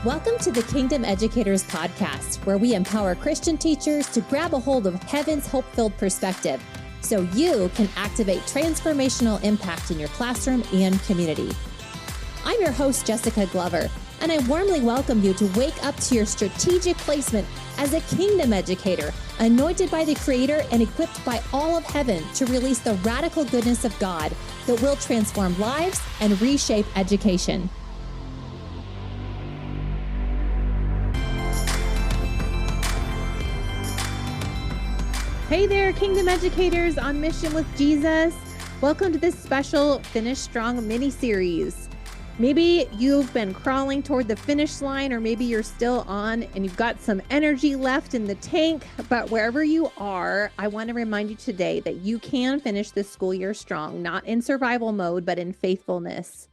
Welcome to the Kingdom Educators Podcast, where we empower Christian teachers to grab a hold of heaven's hope-filled perspective so you can activate transformational impact in your classroom and community. I'm your host, Jessica Glover, and I warmly welcome you to wake up to your strategic placement as a kingdom educator, anointed by the Creator and equipped by all of heaven to release the radical goodness of God that will transform lives and reshape education. Hey there, Kingdom Educators on mission with Jesus. Welcome to this special Finish Strong mini-series. Maybe you've been crawling toward the finish line, or maybe you're still on and you've got some energy left in the tank, but wherever you are, I want to remind you today that you can finish this school year strong, not in survival mode, but in faithfulness.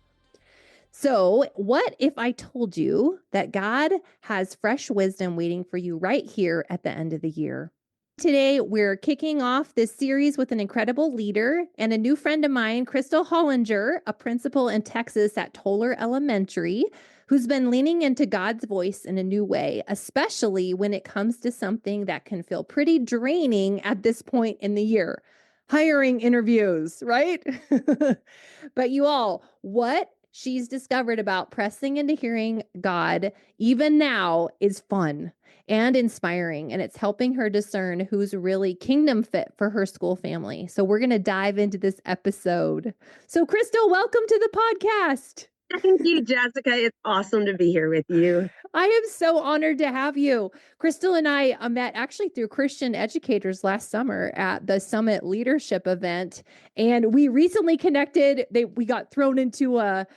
So what if I told you that God has fresh wisdom waiting for you right here at the end of the year? Today, we're kicking off this series with an incredible leader and a new friend of mine, Christal Hollinger, a principal in Texas at Toller Elementary, who's been leaning into God's voice in a new way, especially when it comes to something that can feel pretty draining at this point in the year, hiring interviews, right? But you all, what she's discovered about pressing into hearing God, even now, is fun and inspiring, and it's helping her discern who's really kingdom fit for her school family. So we're going to dive into this episode. So Christal, welcome to the podcast. Thank you, Jessica. It's awesome to be here with you. I am so honored to have you. Christal and I met actually through Christian Educators last summer at the Summit Leadership event, and we recently connected. We got thrown into a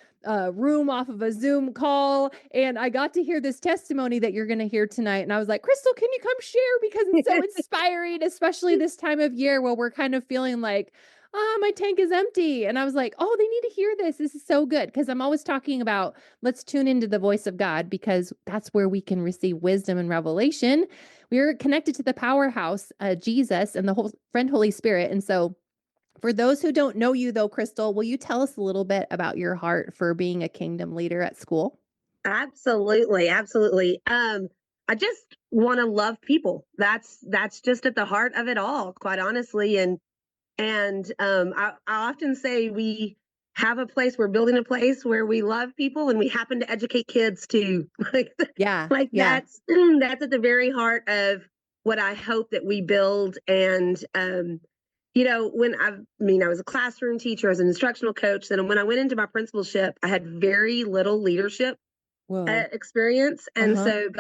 room off of a Zoom call, and I got to hear this testimony that you're going to hear tonight. And I was like, Christal, can you come share? Because it's so inspiring, especially this time of year where we're kind of feeling like, my tank is empty. And I was like, oh, they need to hear this. This is so good. Because I'm always talking about, let's tune into the voice of God, because that's where we can receive wisdom and revelation. We're connected to the powerhouse, Jesus, and the whole friend, Holy Spirit. And so for those who don't know you, though, Christal, will you tell us a little bit about your heart for being a kingdom leader at school? Absolutely. Absolutely. I just want to love people. That's just at the heart of it all, quite honestly. And I often say we're building a place where we love people and we happen to educate kids too. That's at the very heart of what I hope that we build. And, I was a classroom teacher, I was an instructional coach. And when I went into my principalship, I had very little leadership experience. And so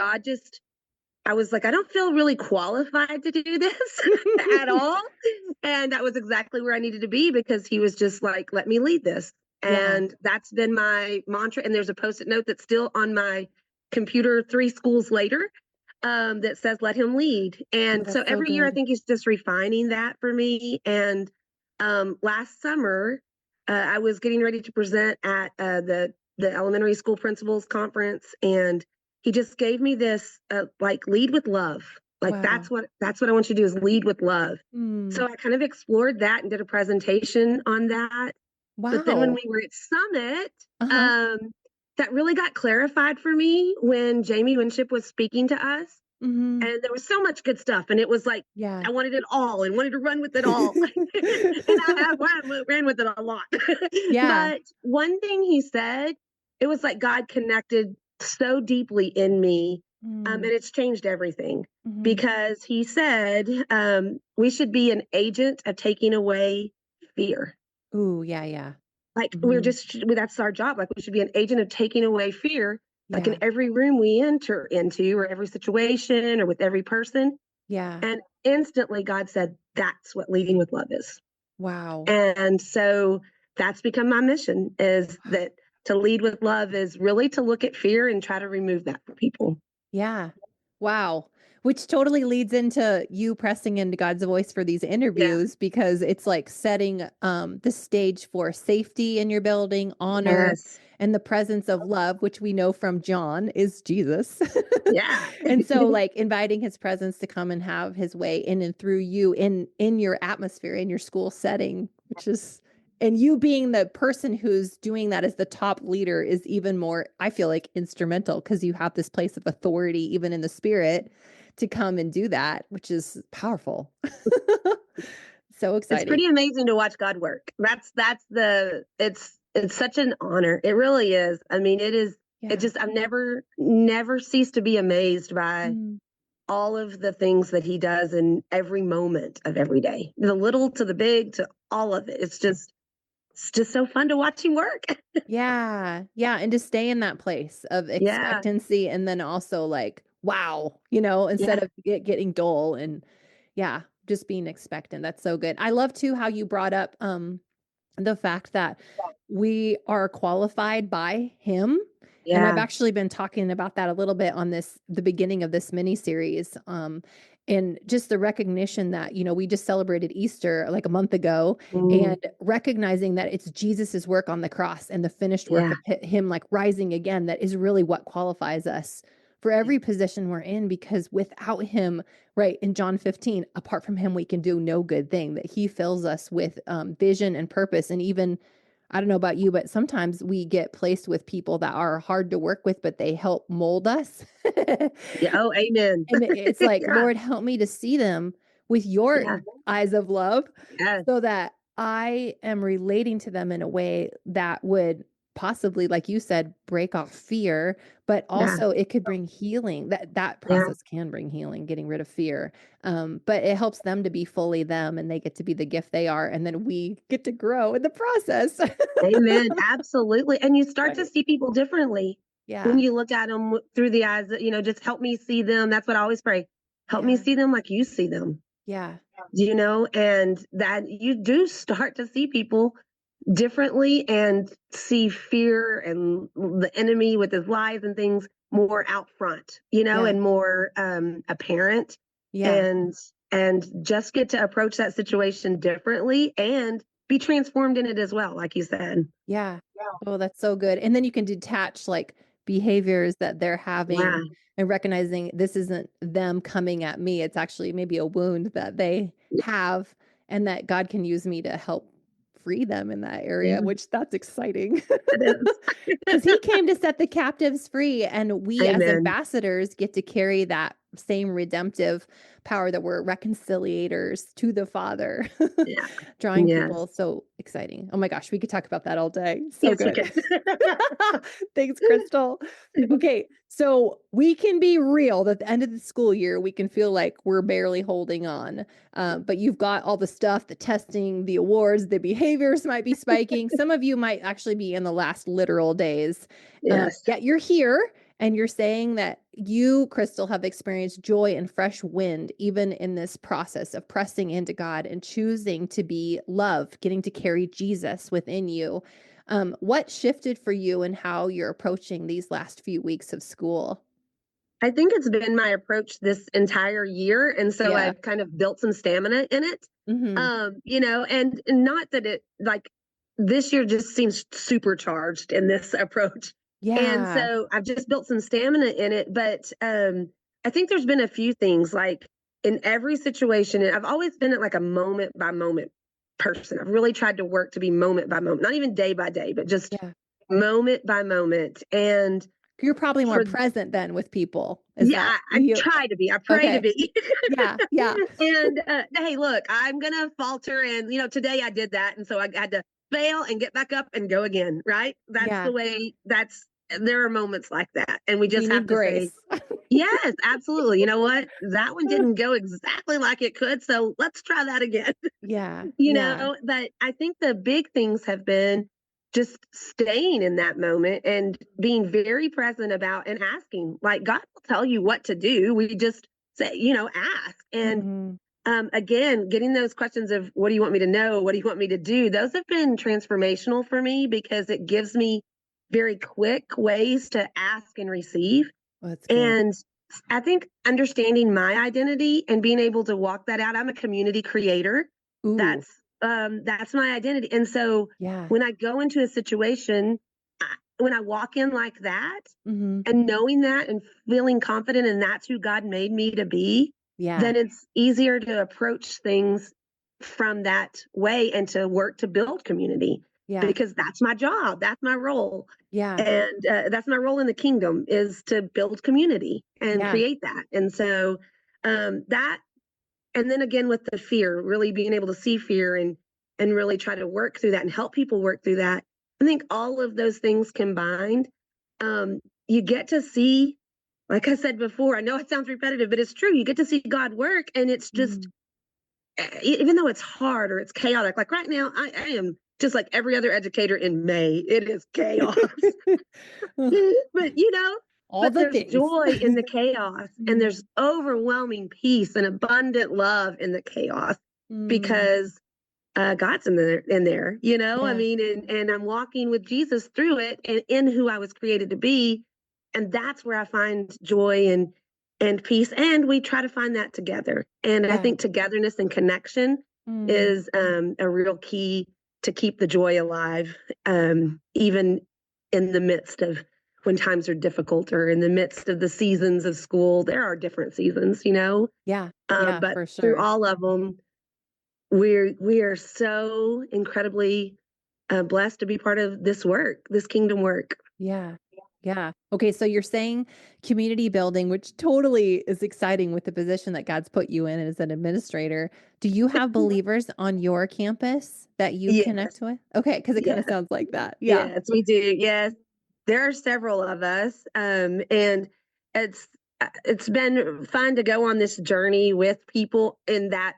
I was like, I don't feel really qualified to do this at all. And that was exactly where I needed to be, because he was just like, let me lead this. And that's been my mantra. And there's a Post-it note that's still on my computer 3 schools later that says, let him lead. And so every year, I think he's just refining that for me. And last summer, I was getting ready to present at the elementary school principals conference. And he just gave me this, lead with love. That's what I want you to do, is lead with love. So I kind of explored that and did a presentation on that. Wow. But then when we were at Summit, that really got clarified for me when Jamie Winship was speaking to us. And there was so much good stuff. And it was like, I wanted it all and wanted to run with it all. And I ran with it a lot. But one thing he said, it was like God connected so deeply in me. And it's changed everything, because he said we should be an agent of taking away fear. Ooh, yeah. That's our job. We should be an agent of taking away fear, in every room we enter into, or every situation, or with every person. And instantly God said, that's what leading with love is. Wow. And so that's become my mission, is that to lead with love is really to look at fear and try to remove that from people. Yeah. Wow. Which totally leads into you pressing into God's voice for these interviews, because it's like setting the stage for safety in your building, honor, and the presence of love, which we know from John is Jesus. And so inviting his presence to come and have his way in and through you in your atmosphere, in your school setting, which is And you being the person who's doing that as the top leader is even more, I feel like, instrumental, because you have this place of authority, even in the spirit, to come and do that, which is powerful. So It's exciting. pretty amazing to watch God work. It's such an honor. It really is. I mean, it is. Yeah. It just, I've never ceased to be amazed by all of the things that he does in every moment of every day, the little to the big to all of it. It's just so fun to watch him work. Yeah. Yeah. And to stay in that place of Yeah. expectancy, and then also like, wow, instead Yeah. of getting dull, and yeah, just being expectant. That's so good. I love too how you brought up the fact that we are qualified by him. And I've Yeah. actually been talking about that a little bit on the beginning of this mini series. And just the recognition that, we just celebrated Easter like a month ago, Mm, and recognizing that it's Jesus's work on the cross and the finished work yeah. of him like rising again that is really what qualifies us for every position we're in, because without him, right, in John 15, apart from him, we can do no good thing, that he fills us with vision and purpose. And even, I don't know about you, but sometimes we get placed with people that are hard to work with, but they help mold us. Yeah. Oh, amen. And it's like, Yeah. Lord, help me to see them with your Yeah. eyes of love, Yeah. so that I am relating to them in a way that would possibly, like you said, break off fear, but Yeah. also it could bring healing. That Yeah. process can bring healing, getting rid of fear. But it helps them to be fully them, and they get to be the gift they are. And then we get to grow in the process. Amen. Absolutely. And you start to Right. see people differently when Yeah. you look at them through the eyes that, just help me see them. That's what I always pray. Help me Yeah. see them like you see them, Yeah. and that you do start to see people differently and see fear and the enemy with his lies and things more out front, Yeah. and more apparent, Yeah. and just get to approach that situation differently and be transformed in it as well, like you said. Yeah. Oh, that's so good. And then you can detach like behaviors that they're Yeah. having, and recognizing this isn't them coming at me. It's actually maybe a wound that they have, and that God can use me to help free them in that area, Yeah, which that's exciting. it Because is. he came to set the captives free, and we as Amen. ambassadors get to carry that same redemptive power, that we're reconciliators to the Father, Yeah. drawing Yes. people. So exciting. Oh my gosh, we could talk about that all day. So Yes, we good. can. Thanks, Crystal. Okay, so we can be real that at the end of the school year, we can feel like we're barely holding on. But you've got all the stuff, the testing, the awards, the behaviors might be spiking. Some of you might actually be in the last literal days. Yes. Yet you're here, and you're saying that you, Crystal, have experienced joy and fresh wind, even in this process of pressing into God and choosing to be love, getting to carry Jesus within you. What shifted for you and how you're approaching these last few weeks of school? I think it's been my approach this entire year. And so Yeah. I've kind of built some stamina in it. Mm-hmm. And not that it like this year just seems supercharged in this approach. And Yeah. so I've just built some stamina in it. But I think there's been a few things like in every situation, and I've always been at like a moment by moment person. I've really tried to work to be moment by moment, not even day by day, but just Yeah. moment by moment. And You're probably more for present then with people. Is yeah, that I you? try to be. I pray to Okay. be. Yeah. Yeah. And hey, look, I'm gonna falter, and today I did that, and so I had to fail and get back up and go again. Right? That's Yeah. the way. There are moments like that, and we We just have need to say, grace. yes, absolutely. You know what? That one didn't go exactly like it could, so let's try that again. Yeah. Yeah. But I think the big things have been just staying in that moment and being very present about and asking. Like God will tell you what to do. We just say, ask. And Mm-hmm. again, getting those questions of what do you want me to know? What do you want me to do? Those have been transformational for me because it gives me very quick ways to ask and receive. Well, that's good. And I think understanding my identity and being able to walk that out. I'm a community creator. Ooh. That's my identity. And so Yeah. when I go into a situation, when I walk in like that Mm-hmm. and knowing that and feeling confident and that's who God made me to be, Yeah. then it's easier to approach things from that way and to work to build community because that's my job. That's my role. Yeah. And that's my role in the kingdom, is to build community and create that. And so that, and then again with the fear, really being able to see fear and really try to work through that and help people work through that. I think all of those things combined, you get to see, like I said before, I know it sounds repetitive, but it's true. You get to see God work, and it's just, even though it's hard or it's chaotic, like right now, I am just like every other educator in May. It is chaos. But there's things. Joy in the chaos, and there's overwhelming peace and abundant love in the chaos because God's in there, I mean, and I'm walking with Jesus through it and in who I was created to be. And that's where I find joy and peace. And we try to find that together. And I think togetherness and connection is a real key to keep the joy alive, even in the midst of when times are difficult or in the midst of the seasons of school. There are different seasons, but for sure. through all of them, we are so incredibly blessed to be part of this work, this kingdom work. Yeah. Yeah. Okay. So you're saying community building, which totally is exciting with the position that God's put you in as an administrator. Do you have believers on your campus that you connect with? Okay. Because it kind of sounds like that. Yeah. Yes, we do. Yes. There are several of us. And it's been fun to go on this journey with people in that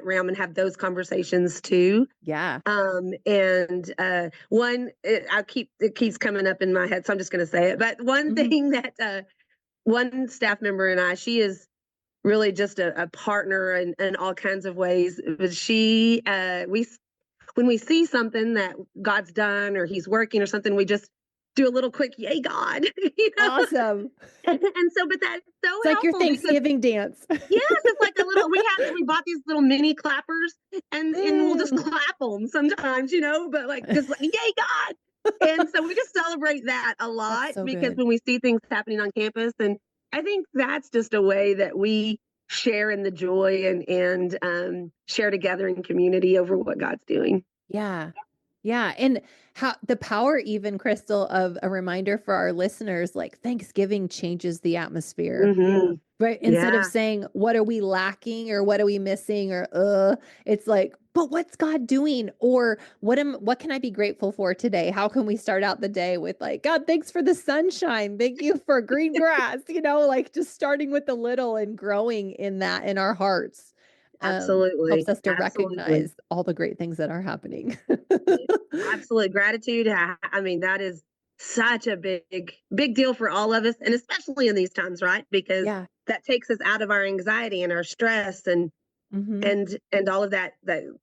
realm and have those conversations too. Yeah. It keeps coming up in my head, so I'm just going to say it. But one thing that one staff member and I, she is really just a partner in all kinds of ways. But when we see something that God's done or He's working or something, we just do a little quick "Yay, God!" Awesome. And so, but that's so it's like your Thanksgiving dance. Yes, it's like a little. We bought these little mini clappers, and we'll just clap them sometimes, but like just like, "Yay, God!" And so we just celebrate that a lot because when we see things happening on campus, and I think that's just a way that we share in the joy and share together in community over what God's doing. Yeah. Yeah. And how the power, even Christal, of a reminder for our listeners, like Thanksgiving changes the atmosphere, right? Instead of saying, what are we lacking or what are we missing or, it's like, but what's God doing? Or what can I be grateful for today? How can we start out the day with like, God, thanks for the sunshine. Thank you for green grass, like just starting with the little and growing in that in our hearts. Absolutely. Helps us to recognize all the great things that are happening. Absolutely. Gratitude. I mean, that is such a big deal for all of us, and especially in these times, right? Because that takes us out of our anxiety and our stress and all of that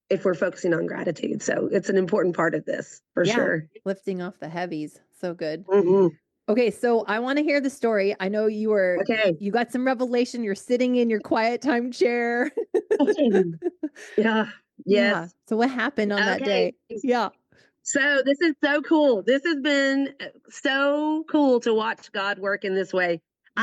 if we're focusing on gratitude. So it's an important part of this for sure. Lifting off the heavies. So good. Okay, so I want to hear the story. I know you got some revelation. You're sitting in your quiet time chair. Yes. Yeah. So what happened on that day? Yeah. So this is so cool. This has been so cool to watch God work in this way.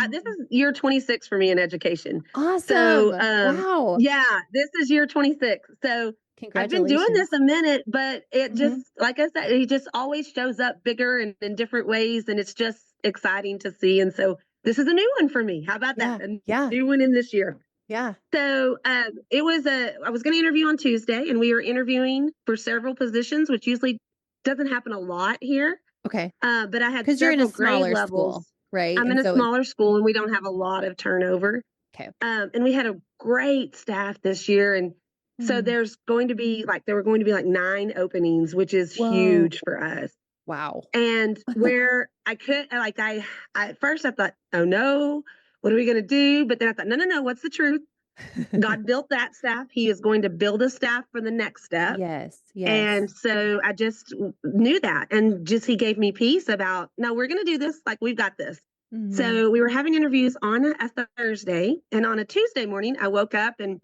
This is year 26 for me in education. Awesome. So, wow. Yeah, this is year 26. So I've been doing this a minute, but it just, like I said, he just always shows up bigger and in different ways. And it's just exciting to see. And so this is a new one for me. How about that? A new one in this year. Yeah. So I was going to interview on Tuesday, and we were interviewing for several positions, which usually doesn't happen a lot here. Okay. But I had several grade levels. School, right? I'm in a smaller school, and we don't have a lot of turnover. Okay. And we had a great staff this year, and so there were going to be like 9 openings, which is huge for us. Wow. And where I could at first I thought, oh no, what are we going to do? But then I thought, no, what's the truth? God built that staff. He is going to build a staff for the next step. Yes. And so I just knew that, and he gave me peace about, no, we're going to do this. Like, we've got this. So we were having interviews on a Thursday, and on a Tuesday morning, I woke up, and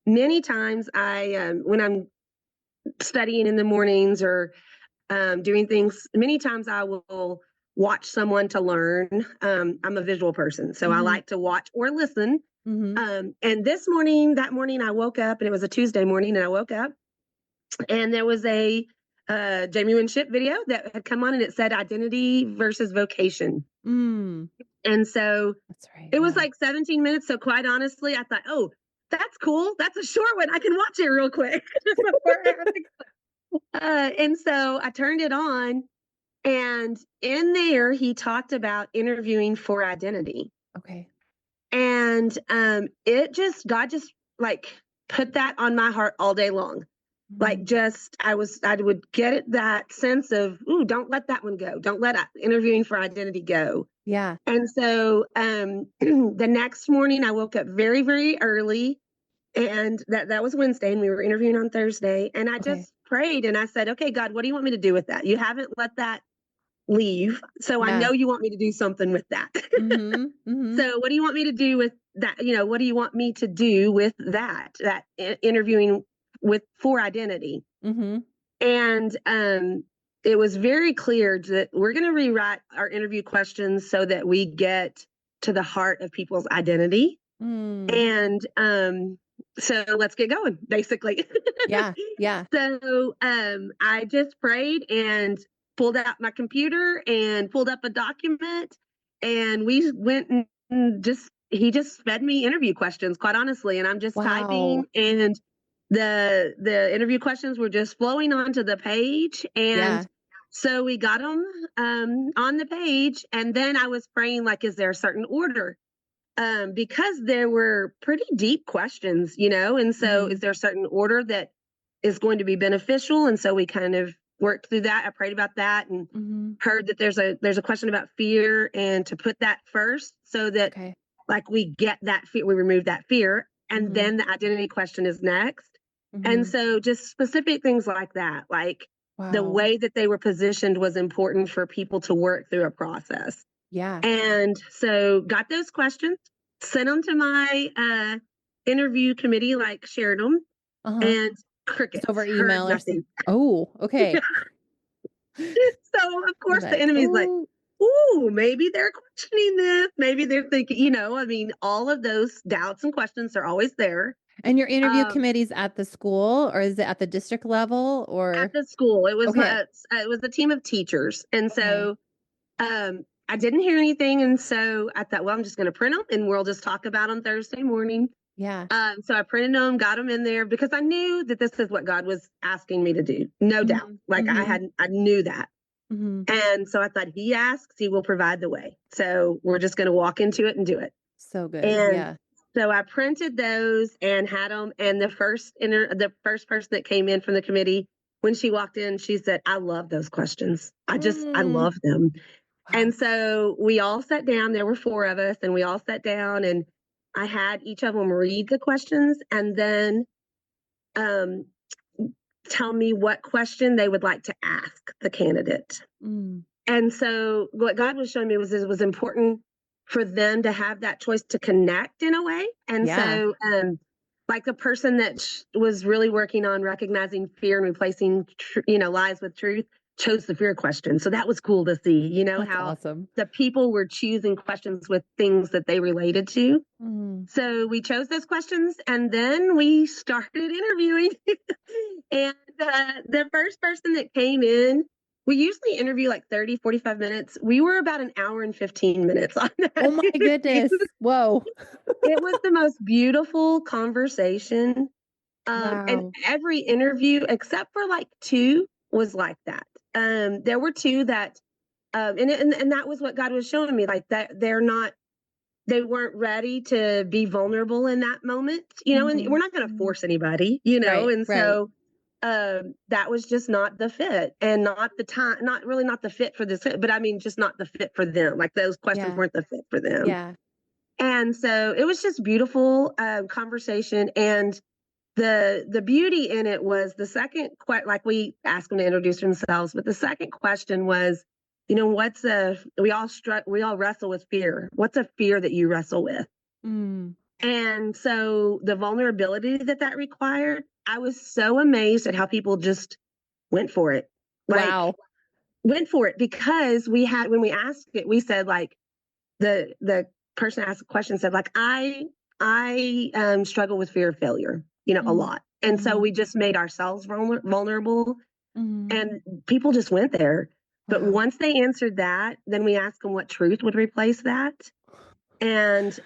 many times when I'm studying in the mornings or doing things, many times I will watch someone to learn. I'm a visual person, so I like to watch or listen And that morning I woke up, and it was a Tuesday morning, and I woke up and there was a Jamie Winship video that had come on, and it said identity versus vocation. And so that's right. It was like 17 minutes. So quite honestly, I thought, oh, that's cool. That's a short one. I can watch it real quick. And so I turned it on, and in there, he talked about interviewing for identity. Okay. And God just like put that on my heart all day long. Like I would get that sense of, ooh, don't let that one go. Don't let interviewing for identity go. Yeah. And so the next morning I woke up very, very early, and that was Wednesday, and we were interviewing on Thursday. And I just prayed, and I said, okay, God, what do you want me to do with that? You haven't let that leave. So I know you want me to do something with that. So what do you want me to do with that? What do you want me to do with that interviewing for identity? And it was very clear that we're going to rewrite our interview questions so that we get to the heart of people's identity. And so let's get going, basically. Yeah. So I just prayed and pulled out my computer and pulled up a document, and we went and he just fed me interview questions, quite honestly. And I'm just typing, and the interview questions were just flowing onto the page. And so we got them on the page. And then I was praying, like, is there a certain order? Because there were pretty deep questions, and so is there a certain order that is going to be beneficial? And so we kind of worked through that. I prayed about that, and heard that there's a question about fear, and to put that first so that like we get that fear, we remove that fear, and then the identity question is next. And so just specific things like that, like the way that they were positioned was important for people to work through a process. Yeah. And so got those questions, sent them to my interview committee, like shared them, and crickets. Just over email or nothing. Oh, okay. So of course the enemy's like, ooh, maybe they're questioning this. Maybe they're thinking, all of those doubts and questions are always there. And your interview committee's at the school, or is it at the district level, or at the school? It was it was a team of teachers, and so I didn't hear anything, and so I thought, well, I'm just going to print them, and we'll just talk about them Thursday morning. Yeah. So I printed them, got them in there, because I knew that this is what God was asking me to do, no doubt. Like I knew that. And so I thought, he asks, he will provide the way. So we're just going to walk into it and do it. So good. And so I printed those and had them. And the first person that came in from the committee, when she walked in, she said, I love those questions. I love them. Wow. And so we all sat down. There were 4 of us, and we all sat down, and I had each of them read the questions and then tell me what question they would like to ask the candidate. And so what God was showing me was it was important for them to have that choice to connect in a way. And so like the person that was really working on recognizing fear and replacing lies with truth chose the fear question. So that was cool to see, That's how awesome. the people were choosing questions with things that they related to. So we chose those questions, and then we started interviewing. And the first person that came in, we usually interview like 30, 45 minutes. We were about an hour and 15 minutes on that. Oh my goodness. Whoa. It was the most beautiful conversation. And every interview, except for like 2, was like that. There were 2 that, and that was what God was showing me, like that they weren't ready to be vulnerable in that moment, and we're not going to force anybody, and so that was just not the fit, and not the time, not the fit for this, but I mean, just not the fit for them. Like those questions weren't the fit for them. Yeah. And so it was just beautiful conversation. And the beauty in it was the second, like we asked them to introduce themselves, but the second question was, we all wrestle with fear. What's a fear that you wrestle with? And so the vulnerability that required, I was so amazed at how people just went for it. Went for it, because when we asked it, we said, like, the person asked the question said, like, I I struggle with fear of failure, a lot. And so we just made ourselves vulnerable, and people just went there. But once they answered that, then we asked them what truth would replace that. And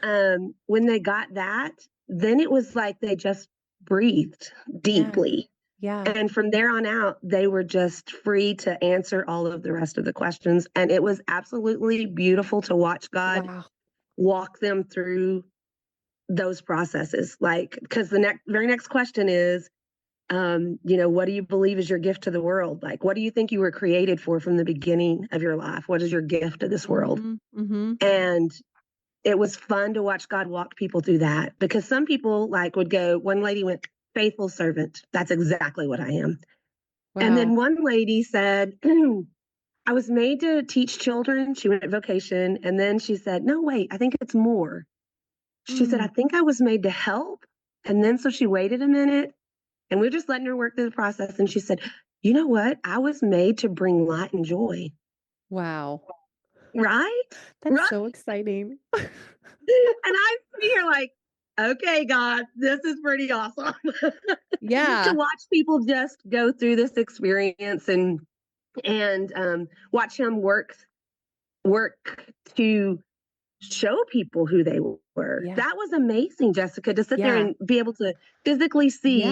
when they got that, then it was like they just breathed deeply. Yeah. And from there on out, they were just free to answer all of the rest of the questions. And it was absolutely beautiful to watch God walk them through those processes. Like, because the very next question is, what do you believe is your gift to the world? Like, what do you think you were created for from the beginning of your life? What is your gift to this world? And it was fun to watch God walk people through that, because some people would go, one lady went, faithful servant. That's exactly what I am. And then one lady said, I was made to teach children. She went vocation. And then she said, no, wait, I think it's more. She said, I think I was made to help. And then so she waited a minute, and we were just letting her work through the process. And she said, you know what? I was made to bring light and joy. Wow. Right? That's so exciting. And I see her like, okay, God, this is pretty awesome. Yeah. To watch people just go through this experience and watch him work to show people who they were. Yeah. That was amazing, Jessica, to sit there and be able to physically see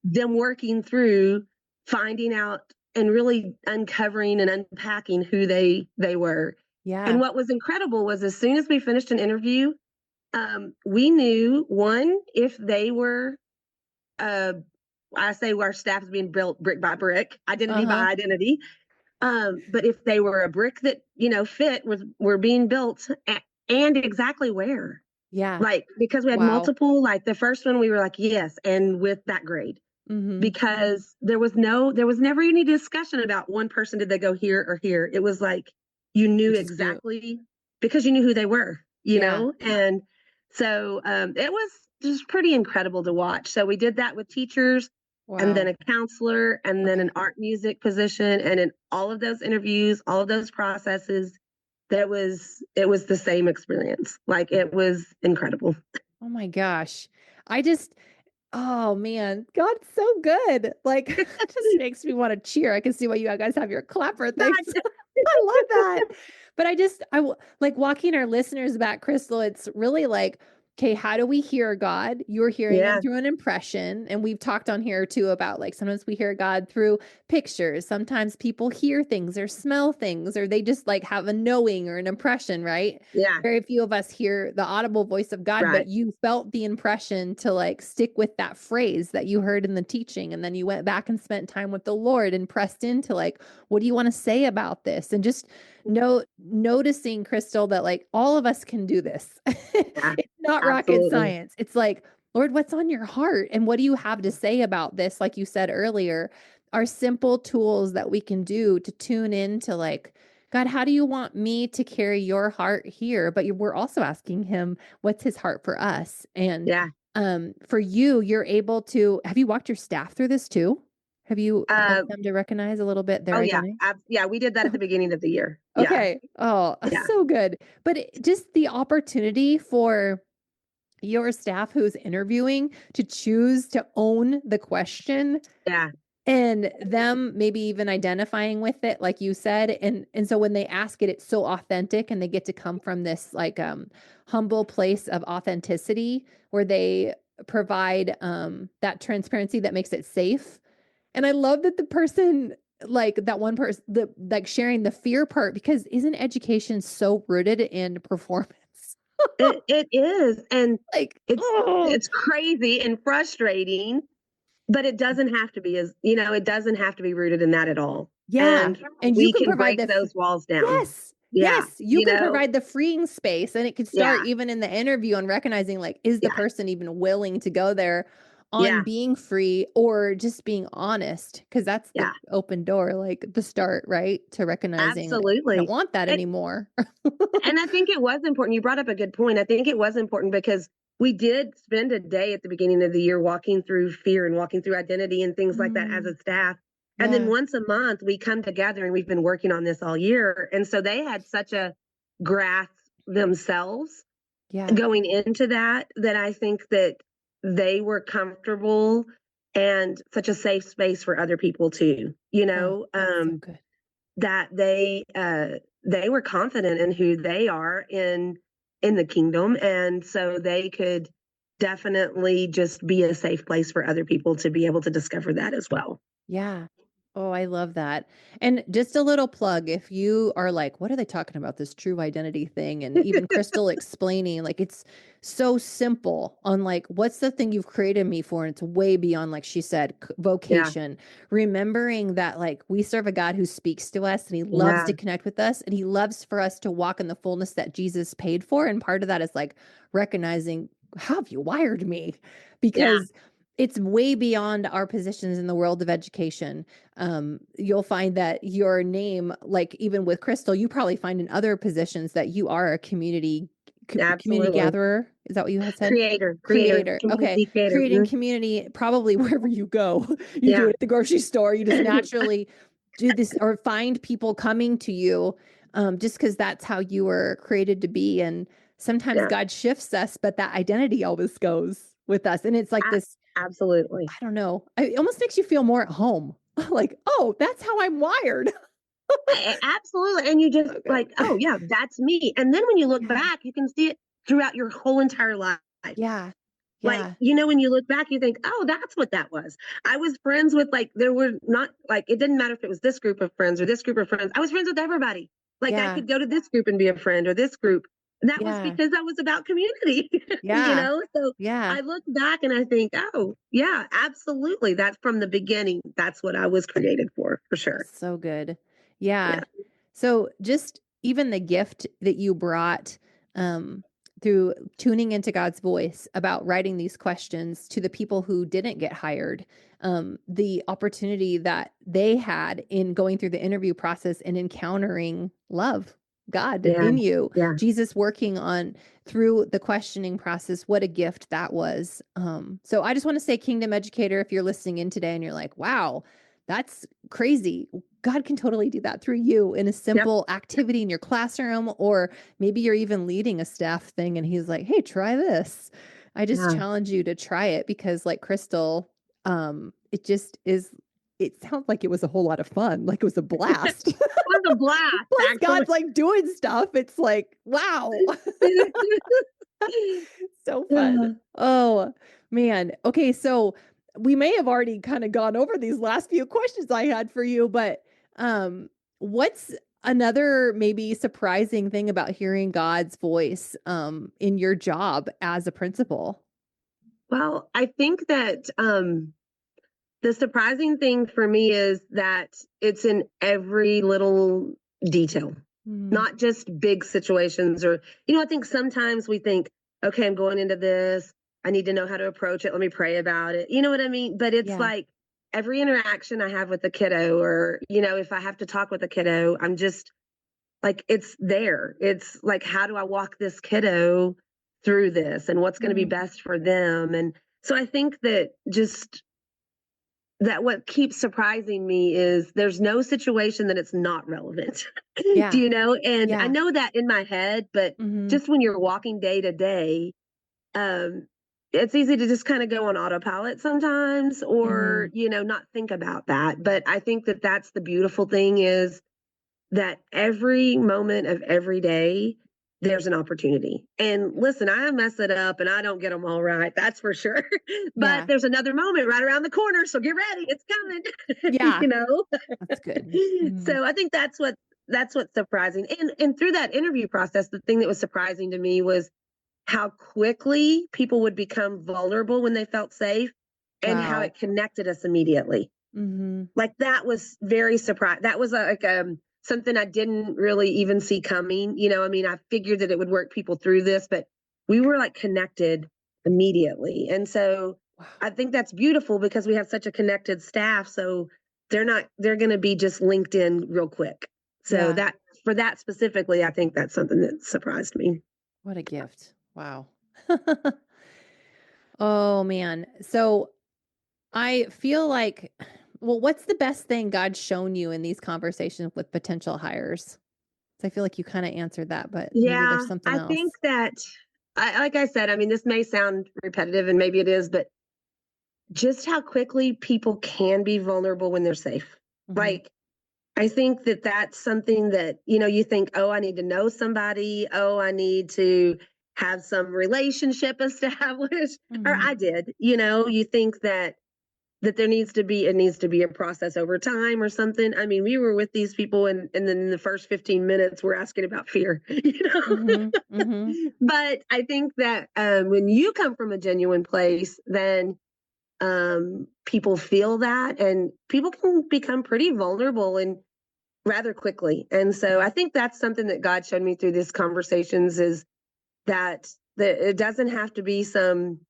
them working through, finding out and really uncovering and unpacking who they were. Yeah. And what was incredible was, as soon as we finished an interview, we knew, one, if they were, I say our staff is being built brick by brick, identity by identity. But if they were a brick that, fit, were being built, and exactly where. Yeah. Because we had multiple, the first one we were like, yes, and with that grade. Because there was never any discussion about one person, did they go here or here. It was like, you knew exactly, because you knew who they were, you know? And so it was just pretty incredible to watch. So we did that with teachers, and then a counselor, and then an art music position. And in all of those interviews, all of those processes, it was the same experience. It was incredible. Oh my gosh. Oh man, God's so good. It just makes me want to cheer. I can see why you guys have your clapper things. I love that. But walking our listeners back, Christal, it's really okay, how do we hear God? You're hearing him through an impression. And we've talked on here too about sometimes we hear God through pictures. Sometimes people hear things or smell things, or they just have a knowing or an impression, right? Yeah. Very few of us hear the audible voice of God, but you felt the impression to stick with that phrase that you heard in the teaching. And then you went back and spent time with the Lord and pressed into what do you want to say about this? And just noticing, Christal, that all of us can do this. It's not rocket science. It's Lord, what's on your heart? And what do you have to say about this? Like you said earlier, are simple tools that we can do to tune into God, how do you want me to carry your heart here? But we're also asking him, what's his heart for us? And for you, you're able to, have you walked your staff through this too? Have you helped them to recognize a little bit their identity? Yeah, we did that at the beginning of the year. Okay. Oh, so good. But just the opportunity for your staff who's interviewing to choose to own the question. Yeah. And them maybe even identifying with it, like you said. And so when they ask it, it's so authentic, and they get to come from this humble place of authenticity where they provide that transparency that makes it safe. And I love that the person, that one person, sharing the fear part, because isn't education so rooted in performance? It is. And it's crazy and frustrating, but it doesn't have to be, it doesn't have to be rooted in that at all. Yeah. And we you can break provide those walls down. Yes. You can provide the freeing space, and it could start even in the interview on recognizing is the person even willing to go there on being free or just being honest? Because that's the open door, the start, right? To recognizing absolutely I don't want that anymore. And I think it was important. You brought up a good point. I think it was important because we did spend a day at the beginning of the year walking through fear and walking through identity and things like that as a staff. And then once a month we come together, and we've been working on this all year. And so they had such a grasp themselves going into that I think that they were comfortable and such a safe space for other people too, That's so good. that they were confident in who they are in the kingdom, and so they could definitely just be a safe place for other people to be able to discover that as well. Yeah. Oh, I love that. And just a little plug, if you are like, what are they talking about, this true identity thing? And even Christal explaining, like, it's so simple on like, what's the thing you've created me for? And it's way beyond, like she said, Yeah, vocation. Remembering that, like, we serve a God who speaks to us and he loves yeah, to connect with us and he loves for us to walk in the fullness that Jesus paid for. And part of that is like recognizing, how have you wired me? yeah, Because it's way beyond our positions in the world of education. You'll find that your name, like even with Christal, you probably find in other positions that you are a community absolutely. gatherer. Is that what you had said? Creator, Creator. Okay. community creator. Creating community probably wherever you go. You do Yeah. it at the grocery store. You just naturally do this or find people coming to you just because that's how you were created to be. And sometimes Yeah, God shifts us, but that identity always goes with us. And it's like this, absolutely. I don't know. It almost makes you feel more at home. Like, oh, that's how I'm wired. Absolutely. And you just So good. like, oh, yeah, that's me. And then when you look Yeah. back, you can see it throughout your whole entire life. Yeah. Like, Yeah. when you look back, you think, oh, that's what that was. I was friends with, like, there were not, like, it didn't matter if it was this group of friends or this group of friends. I was friends with everybody. Like, I Yeah. could go to this group and be a friend or this group. And that was Yeah. because I was about community, Yeah. So Yeah. I look back and I think, oh, yeah, absolutely. That's from the beginning. That's what I was created for sure. That's so good. Yeah. Yeah. So just even the gift that you brought um, through tuning into God's voice about writing these questions to the people who didn't get hired, the opportunity that they had in going through the interview process and encountering love, God Yeah. in you, Yeah. Jesus working on through the questioning process. What a gift that was. So I just want to say, Kingdom Educator, if you're listening in today and you're like, wow, that's crazy. God can totally do that through you in a Yep. simple activity in your classroom, or maybe you're even leading a staff thing and he's like, hey, try this. I just Yeah. challenge you to try it because, like Christal, it just is, it sounds like it was a whole lot of fun. Like it was a blast. It was a blast, Plus, actually. God's like doing stuff. It's like, wow. So fun. Oh, man. Okay, so we may have already kind of gone over these last few questions I had for you, but what's another maybe surprising thing about hearing God's voice in your job as a principal? Well, I think that the surprising thing for me is that it's in every little detail, Mm, not just big situations. Or, I think sometimes we think, okay, I'm going into this. I need to know how to approach it. Let me pray about it. You know what I mean? But it's yeah. like every interaction I have with a kiddo, or, if I have to talk with a kiddo, I'm just like, it's there. It's like, how do I walk this kiddo through this and what's going to be Mm, best for them? And so I think that just that what keeps surprising me is there's no situation that it's not relevant. Do yeah. you know? And I Yeah. know that in my head, but Hmm. just when you're walking day to day, um, it's easy to just kind of go on autopilot sometimes, or, Hmm. not think about that. But I think that that's the beautiful thing is that every moment of every day, there's an opportunity. And listen, I mess it up and I don't get them all right. That's for sure. But Yeah. there's another moment right around the corner. So get ready. It's coming, Yeah. you know? That's good. Mm, So I think that's what's surprising. And through that interview process, the thing that was surprising to me was how quickly people would become vulnerable when they felt safe, and how wow. it connected us immediately. Hmm. Like, that was very surprised. That was like something I didn't really even see coming. I mean, I figured that it would work people through this, but we were like connected immediately. And so Wow. I think that's beautiful because we have such a connected staff. So they're going to be just linked in real quick. So Yeah. that for that specifically, I think that's something that surprised me. What a gift. Wow. Oh man. So I feel like, well, what's the best thing God's shown you in these conversations with potential hires? So I feel like you kind of answered that, but maybe there's Yeah, something I think else. that like I said, I mean, this may sound repetitive and maybe it is, but just how quickly people can be vulnerable when they're safe. Like, I think that that's something that, you think, oh, I need to know somebody. Oh, I need to have some relationship established. Or I did, you think that it needs to be a process over time or something. I mean, we were with these people and then in the first 15 minutes we're asking about fear, But I think that when you come from a genuine place, then people feel that and people can become pretty vulnerable and rather quickly. And so I think that's something that God showed me through these conversations is that it doesn't have to be some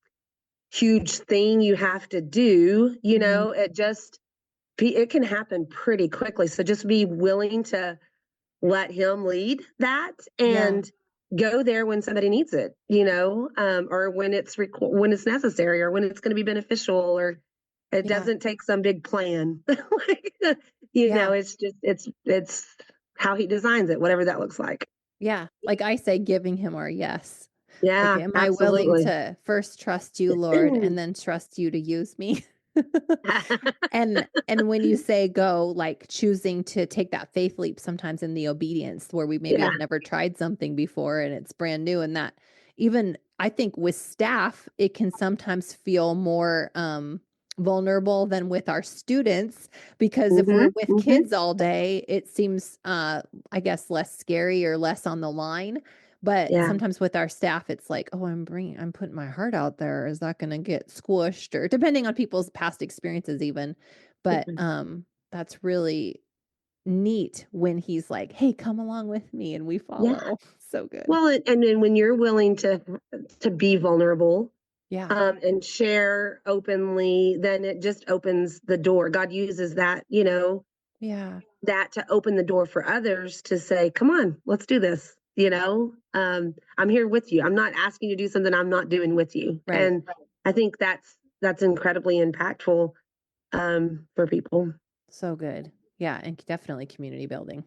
huge thing you have to do, it can happen pretty quickly. So just be willing to let him lead that and go there when somebody needs it, or when when it's necessary or when it's going to be beneficial or it doesn't take some big plan. It's just, it's how he designs it, whatever that looks like. Yeah. Like I say, giving him our yes. Yeah, Like, am I willing absolutely. to first trust you, Lord, and then trust you to use me? And when you say go, like choosing to take that faith leap sometimes in the obedience where we maybe Yeah. have never tried something before and it's brand new, and that even I think with staff, it can sometimes feel more vulnerable than with our students, because if we're with kids all day, it seems I guess less scary or less on the line. But Yeah. sometimes with our staff, it's like, oh, I'm putting my heart out there. Is that going to get squished? Or depending on people's past experiences, even. But that's really neat when he's like, hey, come along with me, and we Yeah. follow. So good. Well, and then when you're willing to be vulnerable, Yeah. and share openly, then it just opens the door. God uses that, Yeah. that to open the door for others to say, come on, let's do this. I'm here with you. I'm not asking you to do something I'm not doing with you. Right. And I think that's incredibly impactful for people. So good. Yeah, and definitely community building.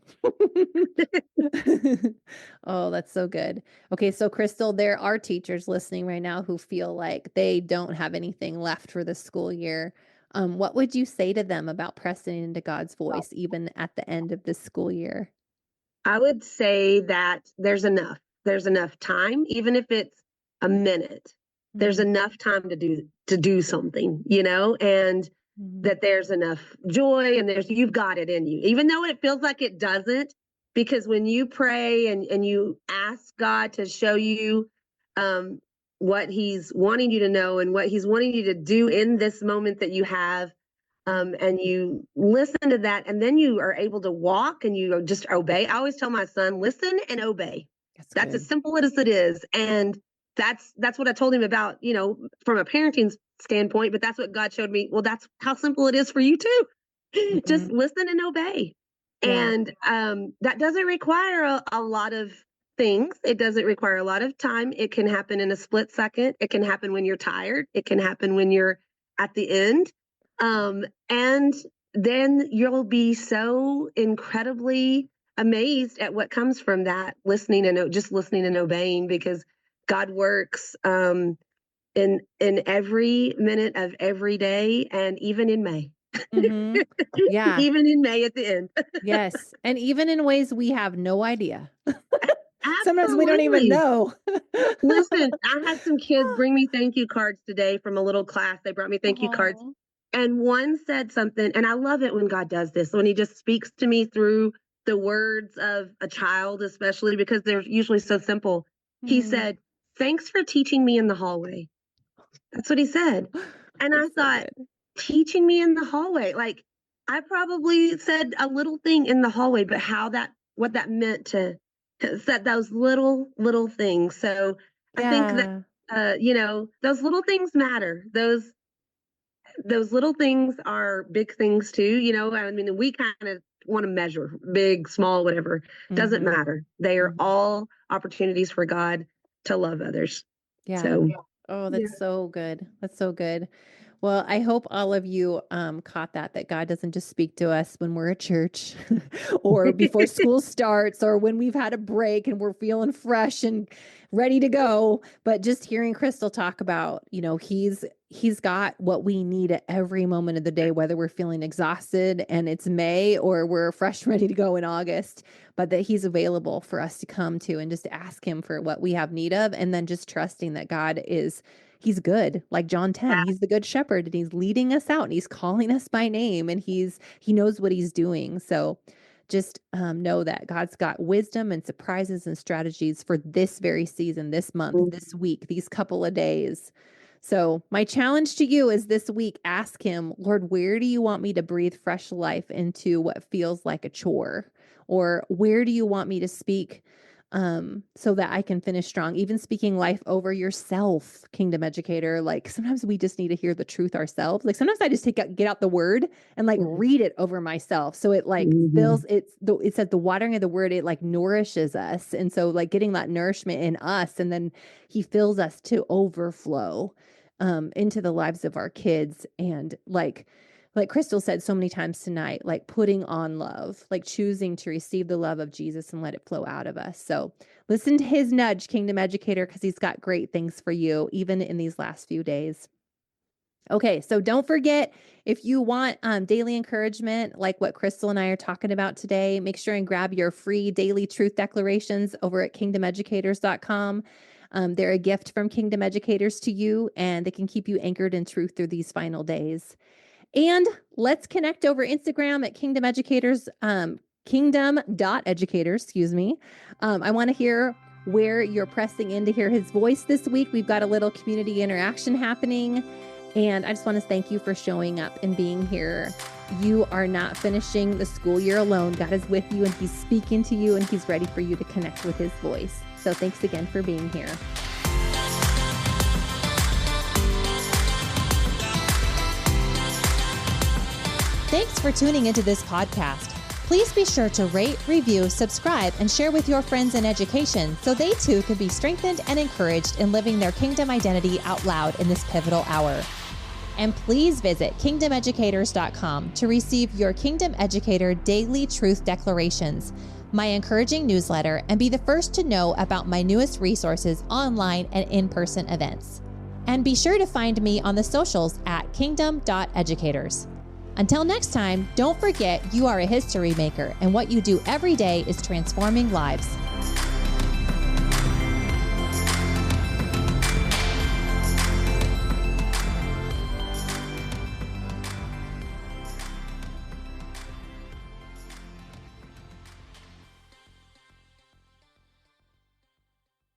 Oh, that's so good. Okay, so Christal, there are teachers listening right now who feel like they don't have anything left for the school year. What would you say to them about pressing into God's voice even at the end of this school year? I would say that there's enough. There's enough time, even if it's a minute. There's enough time to do something, and that there's enough joy and you've got it in you, even though it feels like it doesn't, because when you pray and you ask God to show you what he's wanting you to know and what he's wanting you to do in this moment that you have, and you listen to that, and then you are able to walk and you just obey. I always tell my son, listen and obey. That's as simple as it is. And that's what I told him about, from a parenting standpoint, but that's what God showed me. Well, that's how simple it is for you too. Just listen and obey. Yeah. And that doesn't require a lot of things. It doesn't require a lot of time. It can happen in a split second. It can happen when you're tired. It can happen when you're at the end. And then you'll be so incredibly amazed at what comes from that listening and just listening and obeying, because God works in every minute of every day, and even in May. Yeah. Even in May at the end. Yes. And even in ways we have no idea. Sometimes we don't even Absolutely. know. Listen, I had some kids bring me thank you cards today from a little class. They brought me thank you cards. And one said something, and I love it when God does this, when he just speaks to me through the words of a child, especially because they're usually so simple. He said, thanks for teaching me in the hallway. That's what he said. And I thought, teaching me in the hallway, like I probably said a little thing in the hallway, but what that meant to set those little things. So I think that, those little things matter. Those little things are big things too. I mean, we kind of want to measure big, small, whatever. Doesn't matter. They are all opportunities for God to love others. Yeah. So, Oh, that's so good. That's so good. Well, I hope all of you caught that God doesn't just speak to us when we're at church or before school starts or when we've had a break and we're feeling fresh and ready to go. But just hearing Christal talk about, he's got what we need at every moment of the day, whether we're feeling exhausted and it's May or we're fresh, ready to go in August, but that he's available for us to come to and just ask him for what we have need of. And then just trusting that he's good. Like John 10, he's the good shepherd and he's leading us out and he's calling us by name and he knows what he's doing. So just know that God's got wisdom and surprises and strategies for this very season, this month, this week, these couple of days. So my challenge to you is this week, ask him, Lord, where do you want me to breathe fresh life into what feels like a chore? Or where do you want me to speak so that I can finish strong? Even speaking life over yourself, Kingdom Educator. Like sometimes we just need to hear the truth ourselves. Like sometimes I just get out the word and like read it over myself. So it like fills it says the watering of the word, it like nourishes us. And so like getting that nourishment in us, and then he fills us to overflow into the lives of our kids. And like Christal said so many times tonight, like putting on love, like choosing to receive the love of Jesus and let it flow out of us. So listen to his nudge, Kingdom Educator, because he's got great things for you, even in these last few days. Okay, so don't forget, if you want daily encouragement, like what Christal and I are talking about today, make sure and grab your free daily truth declarations over at kingdomeducators.com. They're a gift from Kingdom Educators to you, and they can keep you anchored in truth through these final days. And let's connect over Instagram at Kingdom Educators, kingdom.educators, excuse me. I want to hear where you're pressing in to hear his voice this week. We've got a little community interaction happening. And I just want to thank you for showing up and being here. You are not finishing the school year alone. God is with you and he's speaking to you and he's ready for you to connect with his voice. So thanks again for being here. Thanks for tuning into this podcast. Please be sure to rate, review, subscribe, and share with your friends in education so they too can be strengthened and encouraged in living their kingdom identity out loud in this pivotal hour. And please visit kingdomeducators.com to receive your Kingdom Educator Daily Truth Declarations, my encouraging newsletter, and be the first to know about my newest resources online and in-person events. And be sure to find me on the socials at kingdom.educators. Until next time, don't forget you are a history maker and what you do every day is transforming lives.